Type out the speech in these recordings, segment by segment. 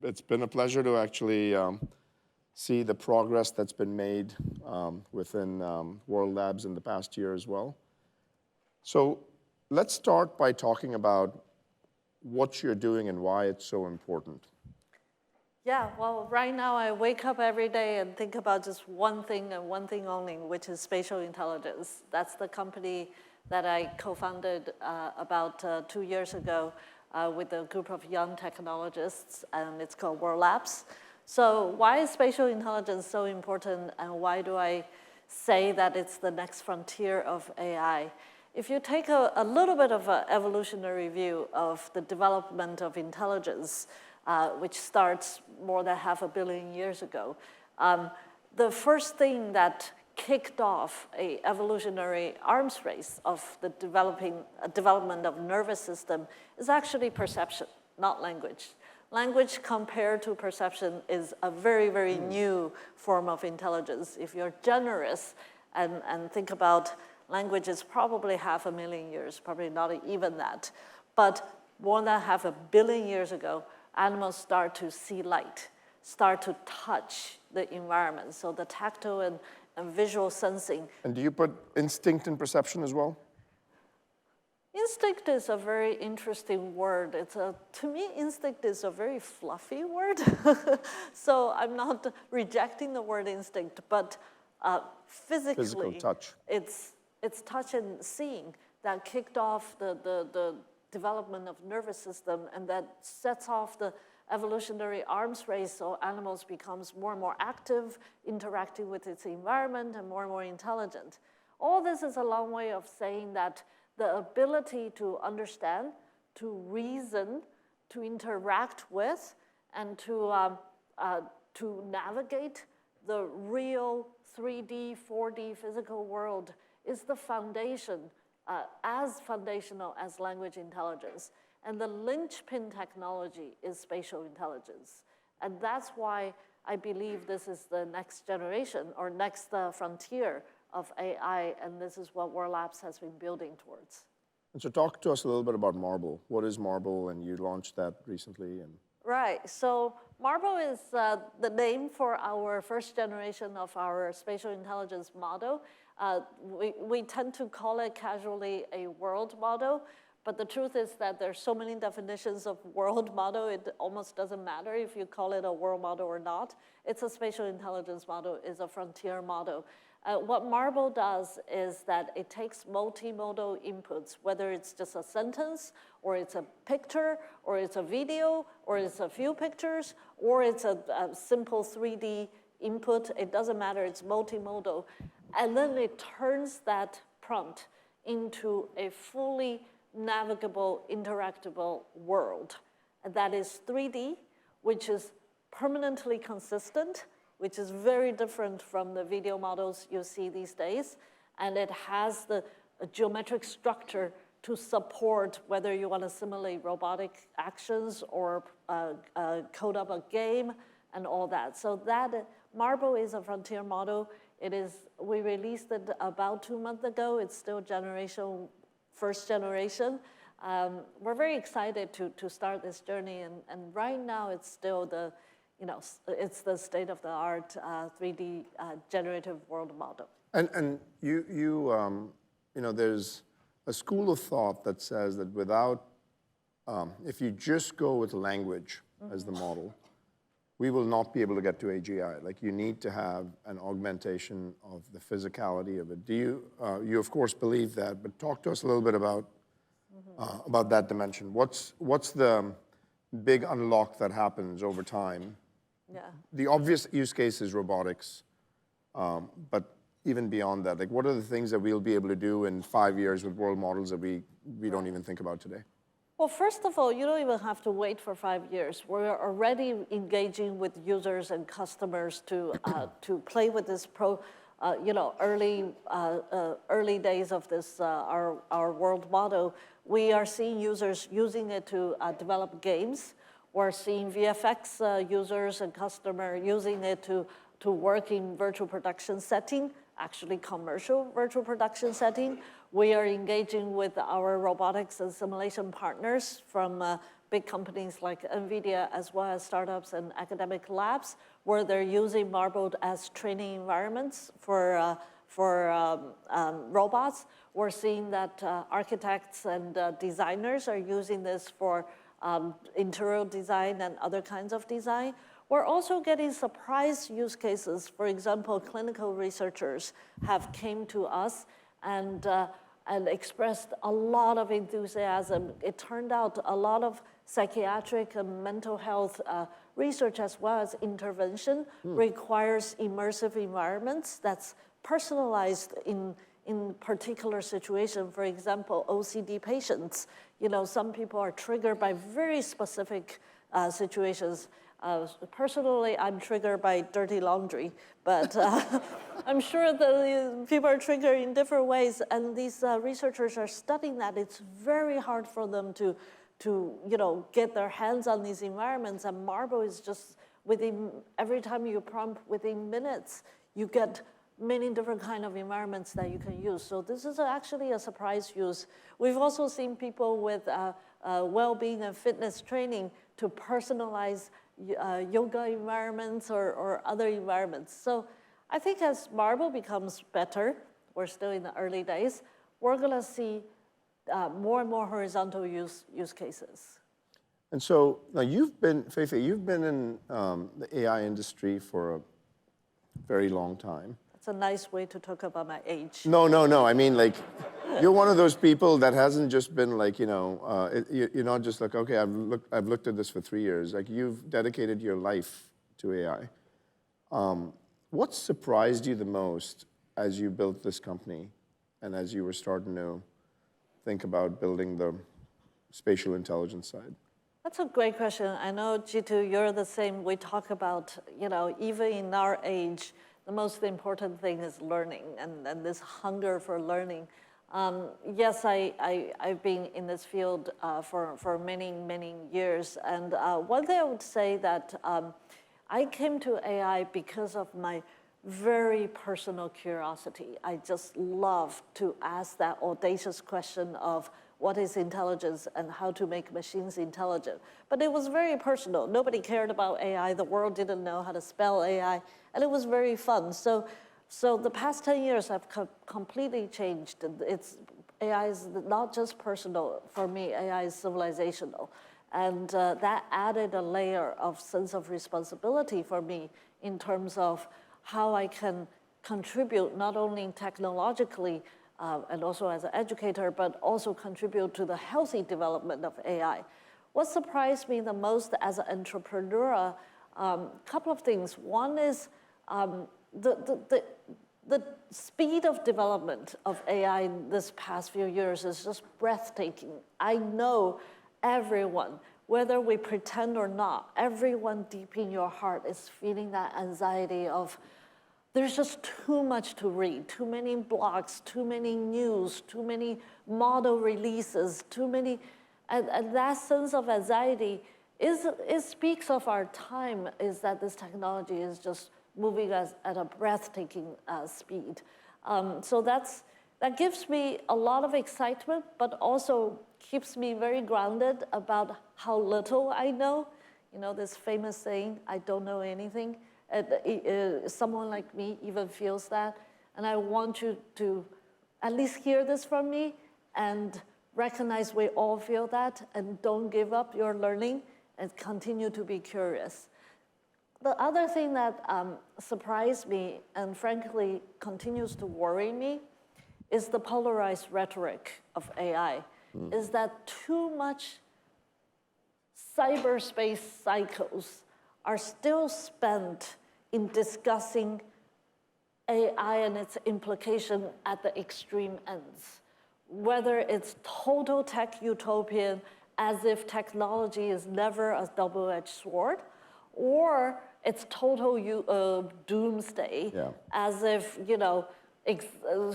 It's been a pleasure to actually see the progress that's been made within World Labs in the past year as well. So let's start by talking about what you're doing and why it's so important. Yeah, well, right now I wake up every day and think about just one thing and one thing only, which is spatial intelligence. That's the company that I co-founded about 2 years ago with a group of young technologists, and it's called World Labs. So why is spatial intelligence so important, and why do I say that it's the next frontier of AI? If you take a little bit of an evolutionary view of the development of intelligence, which starts more than 500 million years ago, the first thing that kicked off an evolutionary arms race of the development of nervous system is actually perception, not language. Language compared to perception is a very, very new form of intelligence. If you're generous and think about language is probably 500 million years, probably not even that. But more than 500 million years ago, animals start to see light, start to touch the environment. So the tactile and visual sensing. And do you put instinct and perception as well? Instinct is a very interesting word. To me, instinct is a very fluffy word. So I'm not rejecting the word instinct, but physically, physical touch. It's touch and seeing that kicked off the development of nervous system, and that sets off the evolutionary arms race, so animals becomes more and more active, interacting with its environment, and more intelligent. All this is a long way of saying that the ability to understand, to reason, to interact with, and to navigate the real 3D, 4D physical world is the foundation, as foundational as language intelligence. And the linchpin technology is spatial intelligence. And that's why I believe this is the next generation or next frontier of AI, and this is what World Labs has been building towards. And so talk to us a little bit about Marble. What is Marble? And you launched that recently. Right, so Marble is the name for our first generation of our spatial intelligence model. We tend to call it casually a world model, but the truth is that there's so many definitions of world model, it almost doesn't matter if you call it a world model or not. It's a spatial intelligence model, it's a frontier model. What Marble does is that it takes multimodal inputs, whether it's just a sentence, or it's a picture, or it's a video, or it's a few pictures, or it's a simple 3D input. It doesn't matter, it's multimodal. And then it turns that prompt into a fully navigable, interactable world. And that is 3D, which is permanently consistent, which is very different from the video models you see these days. And it has the geometric structure to support whether you want to simulate robotic actions or code up a game and all that. So that Marble is a frontier model. We released it about 2 months ago. It's still first generation. We're very excited to start this journey, and right now it's still it's the state-of-the-art 3D generative world model. And there's a school of thought that says that if you just go with language as the model, we will not be able to get to AGI. Like, you need to have an augmentation of the physicality of it. Do you of course believe that, but talk to us a little bit about that dimension. What's the big unlock that happens over time? Yeah. The obvious use case is robotics, but even beyond that, like, what are the things that we'll be able to do in 5 years with world models that we don't even think about today? Well, first of all, you don't even have to wait for 5 years. We're already engaging with users and customers to play with this early days of this our world model. We are seeing users using it to develop games. We're seeing VFX users and customers using it to work in virtual production setting, actually commercial virtual production setting. We are engaging with our robotics and simulation partners from big companies like NVIDIA, as well as startups and academic labs, where they're using Marble as training environments for robots. We're seeing that architects and designers are using this for interior design and other kinds of design. We're also getting surprise use cases. For example, clinical researchers have came to us and expressed a lot of enthusiasm. It turned out a lot of psychiatric and mental health research, as well as intervention, requires immersive environments that's personalized in particular situation. For example, OCD patients, some people are triggered by very specific situations. Personally, I'm triggered by dirty laundry, but I'm sure that people are triggered in different ways, and these researchers are studying that. It's very hard for them to get their hands on these environments, and Marble is just every time you prompt within minutes, you get many different kind of environments that you can use. So this is actually a surprise use. We've also seen people with well-being and fitness training to personalize yoga environments or other environments. So I think as Marble becomes better, we're still in the early days, we're gonna see more and more horizontal use cases. And so now Fei-Fei, you've been in the AI industry for a very long time. It's a nice way to talk about my age. No. I mean, like, you're one of those people that hasn't just been like, you're not just like, okay, I've looked at this for 3 years. Like, you've dedicated your life to AI. What surprised you the most as you built this company and as you were starting to think about building the spatial intelligence side? That's a great question. I know, Jeetu, you're the same. We talk about, even in our age, the most important thing is learning and this hunger for learning. Yes, I've been in this field for many, many years. And one thing I would say that I came to AI because of my very personal curiosity. I just love to ask that audacious question of what is intelligence and how to make machines intelligent. But it was very personal. Nobody cared about AI. The world didn't know how to spell AI. And it was very fun. So the past 10 years have completely changed. AI is not just personal for me, AI is civilizational. And that added a layer of sense of responsibility for me in terms of how I can contribute not only technologically and also as an educator, but also contribute to the healthy development of AI. What surprised me the most as an entrepreneur, couple of things. One is the speed of development of AI in this past few years is just breathtaking. I know everyone, whether we pretend or not, everyone deep in your heart is feeling that anxiety of there's just too much to read, too many blogs, too many news, too many model releases, too many, and that sense of anxiety it speaks of our time, is that this technology is just moving us at a breathtaking speed. So that gives me a lot of excitement, but also keeps me very grounded about how little I know. This famous saying, I don't know anything. Someone like me even feels that. And I want you to at least hear this from me and recognize we all feel that, and don't give up your learning and continue to be curious. The other thing that surprised me and frankly continues to worry me is the polarized rhetoric of AI. Is that too much cyberspace cycles are still spent in discussing AI and its implication at the extreme ends. Whether it's total tech utopian, as if technology is never a double-edged sword, or it's total doomsday, as if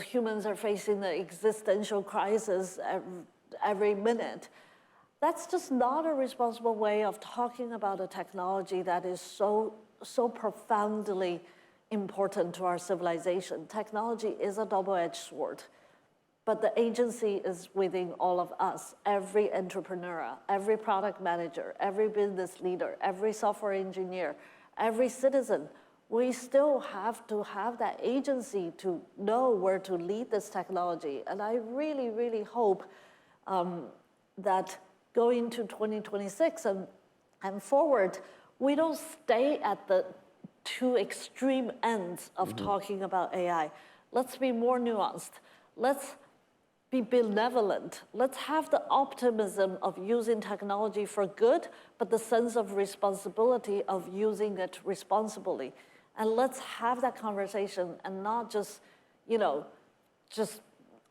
humans are facing the existential crisis every minute. That's just not a responsible way of talking about a technology that is so profoundly important to our civilization. Technology is a double-edged sword. but the agency is within all of us, every entrepreneur, every product manager, every business leader, every software engineer, every citizen. We still have to have that agency to know where to lead this technology. And I really, really hope that going to 2026 and forward, we don't stay at the two extreme ends of talking about AI. Let's be more nuanced. Let's be benevolent. Let's have the optimism of using technology for good, but the sense of responsibility of using it responsibly. And let's have that conversation and not just, just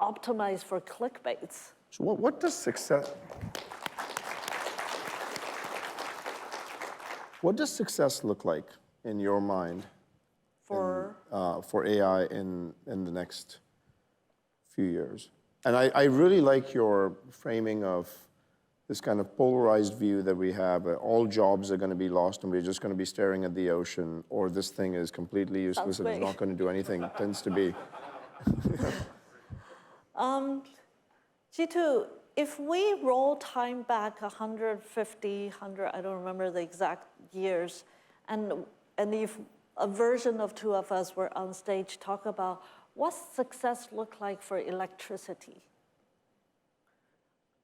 optimize for clickbaits. So what does success... What does success look like in your mind for AI in the next few years? And I really like your framing of this kind of polarized view that we have, all jobs are going to be lost and we're just going to be staring at the ocean, or this thing is completely useless and it's not going to do anything. It tends to be. Jeetu, if we roll time back 150, I don't remember the exact years, and if a version of two of us were on stage talk about what success looked like for electricity,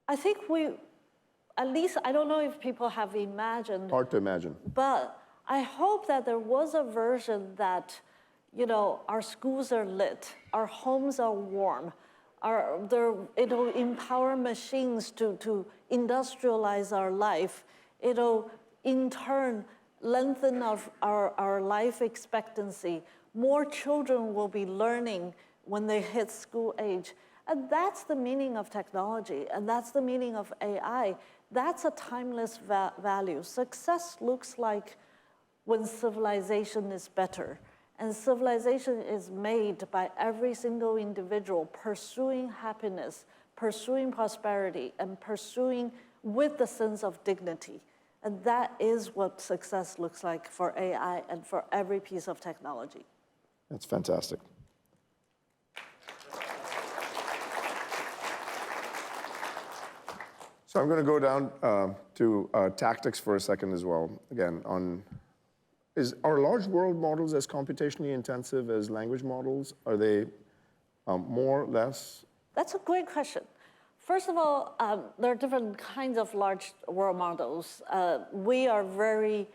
I think at least, I don't know if people have imagined. Hard to imagine. But I hope that there was a version that, our schools are lit, our homes are warm, it'll empower machines to industrialize our life. It'll, in turn, lengthen our life expectancy. More children will be learning when they hit school age. And that's the meaning of technology, and that's the meaning of AI. That's a timeless value. Success looks like when civilization is better. And civilization is made by every single individual pursuing happiness, pursuing prosperity, and pursuing with the sense of dignity. And that is what success looks like for AI and for every piece of technology. That's fantastic. So I'm going to go down to tactics for a second as well. Again, are large world models as computationally intensive as language models? Are they more, less? That's a great question. First of all, there are different kinds of large world models. We are very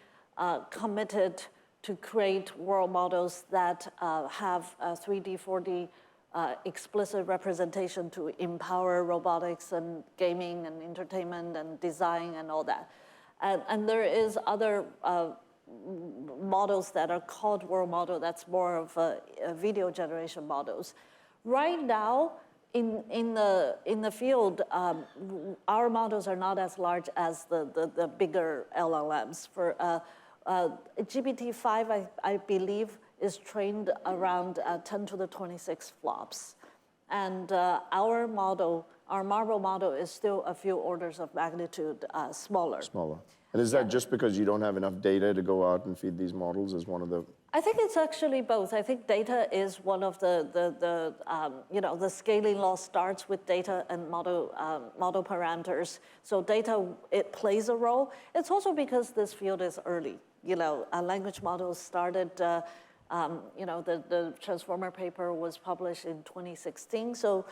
committed to create world models that have 3D, 4D explicit representation to empower robotics and gaming and entertainment and design and all that. And there is other models that are called world model that's more of a video generation models. Right now, in the field, our models are not as large as the bigger LLMs. For GPT-5, I believe, is trained around 10 to the 26 flops. And our Marble model is still a few orders of magnitude smaller. Smaller. And is that just because you don't have enough data to go out and feed these models as one of the... I think it's actually both. I think data is one of the scaling law starts with data and model parameters. So data, it plays a role. It's also because this field is early. Language models started, the Transformer paper was published in 2016. So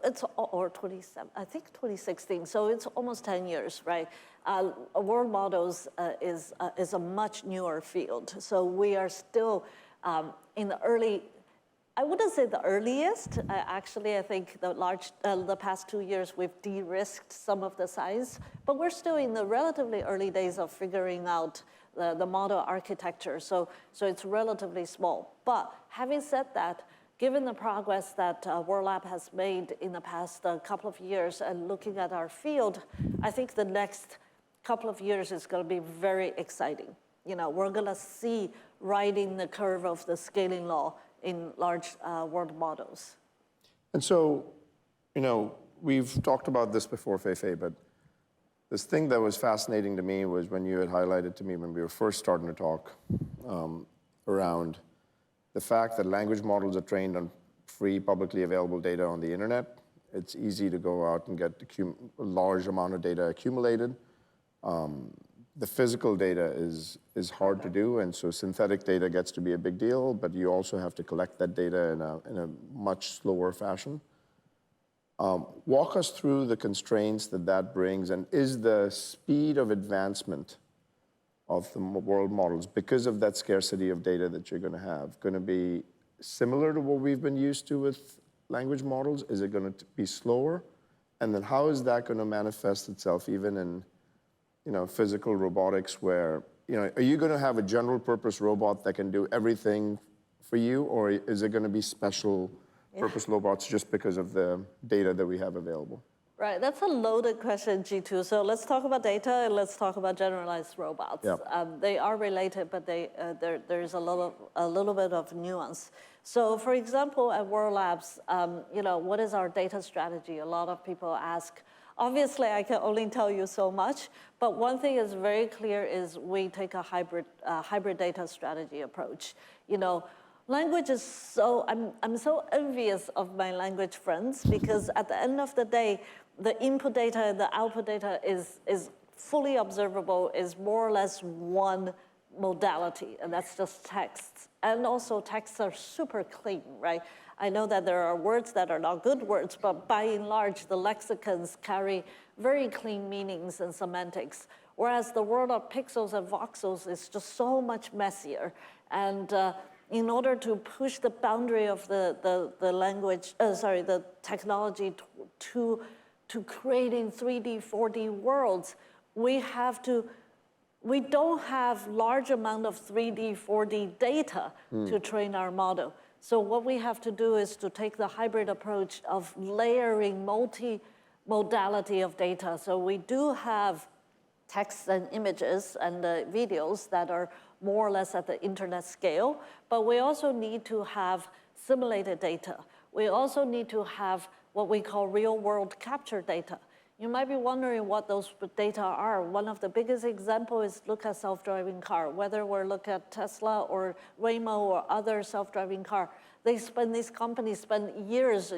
it's, or 27, I think 2016. So it's almost 10 years, right? World models is a much newer field. So we are still in the early, I wouldn't say the earliest. Actually, I think the past 2 years we've de-risked some of the science, but we're still in the relatively early days of figuring out the model architecture. So it's relatively small. But having said that, given the progress that World Lab has made in the past couple of years and looking at our field, I think the next couple of years is going to be very exciting. We're going to see riding the curve of the scaling law in large world models. And so, we've talked about this before, Fei-Fei, but this thing that was fascinating to me was when you had highlighted to me when we were first starting to talk around the fact that language models are trained on free, publicly available data on the internet, It's easy to go out and get a large amount of data accumulated. The physical data is hard to do, and so synthetic data gets to be a big deal, but you also have to collect that data in a much slower fashion. Walk us through the constraints that brings, and is the speed of advancement of the world models, because of that scarcity of data that you're going to be similar to what we've been used to with language models? Is it going to be slower? And then how is that going to manifest itself even in physical robotics, where, are you going to have a general purpose robot that can do everything for you, or is it going to be special purpose robots just because of the data that we have available? Right, that's a loaded question, Jeetu. So let's talk about data and let's talk about generalized robots. Yeah. They are related, but there's a little bit of nuance. So for example, at World Labs, what is our data strategy? A lot of people ask. Obviously, I can only tell you so much, but one thing is very clear is we take a hybrid data strategy approach. Language is so, I'm so envious of my language friends, because at the end of the day, the input data and the output data is fully observable, is more or less one modality, and that's just text. And also texts are super clean, right? I know that there are words that are not good words, but by and large, the lexicons carry very clean meanings and semantics. Whereas the world of pixels and voxels is just so much messier. And in order to push the boundary of the technology to creating 3D, 4D worlds, we don't have large amount of 3D, 4D data to train our model. So what we have to do is to take the hybrid approach of layering multi-modality of data. So we do have text and images and videos that are more or less at the internet scale, but we also need to have simulated data. We also need to have what we call real-world capture data. You might be wondering what those data are. One of the biggest examples is look at self-driving car. Whether we're looking at Tesla or Waymo or other self-driving car, these companies spend years,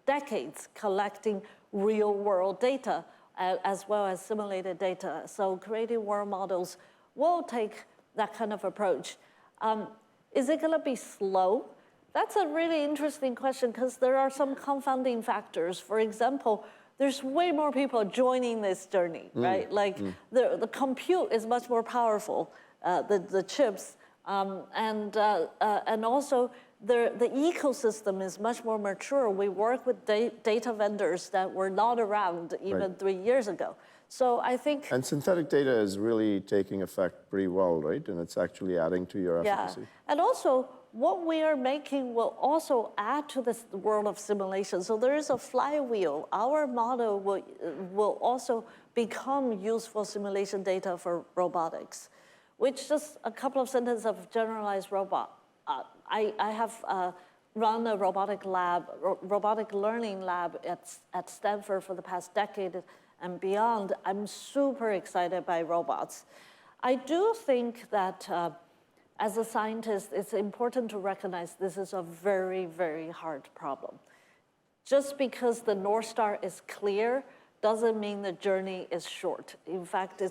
decades collecting real-world data as well as simulated data. So creating world models will take that kind of approach. Is it going to be slow? That's a really interesting question, because there are some confounding factors. For example, there's way more people joining this journey, right? Like the compute is much more powerful, the chips, and also the ecosystem is much more mature. We work with data vendors that were not around even 3 years ago. So I think... And synthetic data is really taking effect pretty well, right? And it's actually adding to your efficacy. Yeah, and also what we are making will also add to this world of simulation. So there is a flywheel. Our model will also become useful simulation data for robotics, which just a couple of sentences of generalized robot. I have run a robotic learning lab at Stanford for the past decade and beyond. I'm super excited by robots. I do think that as a scientist, it's important to recognize this is a very, very hard problem. Just because the North Star is clear doesn't mean the journey is short. In fact,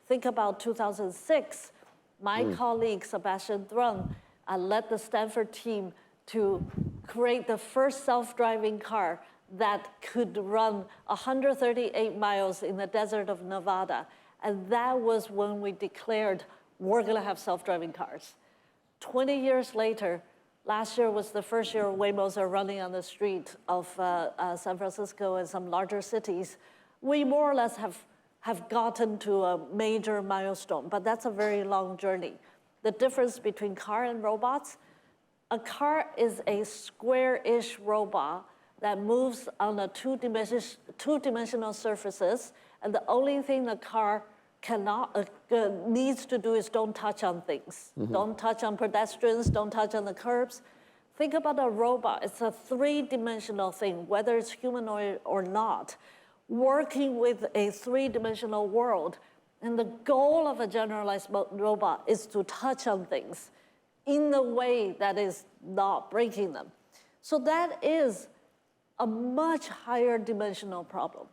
think about 2006. My colleague, Sebastian Thrun, led the Stanford team to create the first self-driving car that could run 138 miles in the desert of Nevada. And that was when we declared we're going to have self-driving cars. 20 years later, last year was the first year Waymos are running on the street of San Francisco and some larger cities. We more or less have gotten to a major milestone, but that's a very long journey. The difference between car and robots, a car is a square-ish robot that moves on a two-dimensional surfaces, and the only thing the car needs to do is don't touch on things. Don't touch on pedestrians, don't touch on the curbs. Think about a robot. It's a three-dimensional thing, whether it's humanoid or not, working with a three-dimensional world. And the goal of a generalized robot is to touch on things in a way that is not breaking them. So that is a much higher dimensional problem.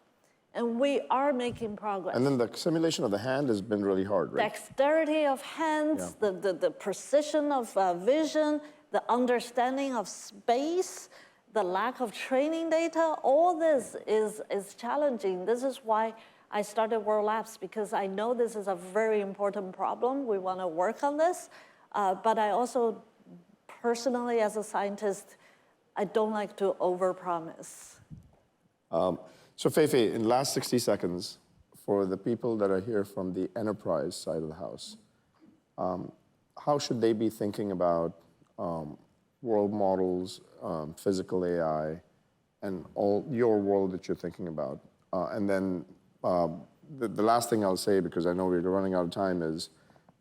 And we are making progress. And then the simulation of the hand has been really hard, right? Dexterity of hands, the precision of vision, the understanding of space, the lack of training data, all this is challenging. This is why I started World Labs, because I know this is a very important problem. We want to work on this. But I also, personally, as a scientist, I don't like to overpromise. So Fei-Fei, in the last 60 seconds, for the people that are here from the enterprise side of the house, how should they be thinking about world models, physical AI, and all your world that you're thinking about? And then the last thing I'll say, because I know we're running out of time, is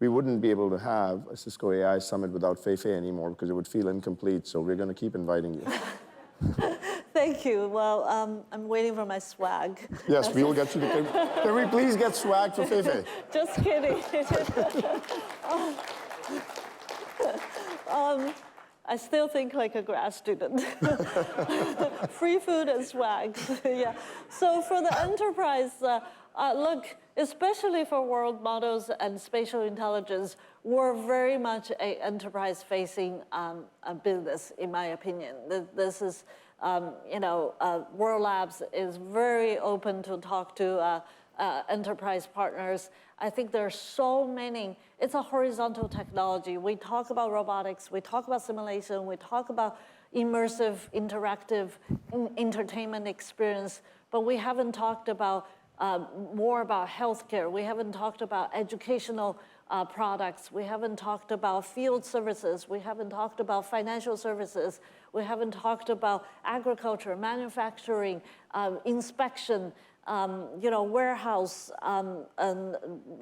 we wouldn't be able to have a Cisco AI summit without Fei-Fei anymore, because it would feel incomplete. So we're going to keep inviting you. Thank you. Well, I'm waiting for my swag. Yes, we will get you the. Can we please get swag for Fei-Fei? Just kidding. I still think like a grad student. Free food and swag. Yeah. So for the enterprise, look, especially for world models and spatial intelligence, we're very much an enterprise-facing business, in my opinion. This is, World Labs is very open to talk to enterprise partners. I think there are so many. It's a horizontal technology. We talk about robotics, we talk about simulation, we talk about immersive, interactive entertainment experience, but we haven't talked about more about healthcare. We haven't talked about educational products. We haven't talked about field services. We haven't talked about financial services. We haven't talked about agriculture, manufacturing, inspection, warehouse, and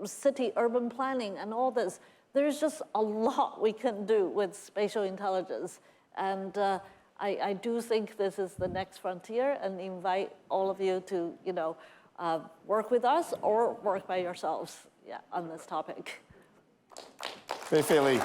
city urban planning, and all this. There's just a lot we can do with spatial intelligence. And I do think this is the next frontier, and invite all of you to, work with us or work by yourselves on this topic. Fei-Fei Li.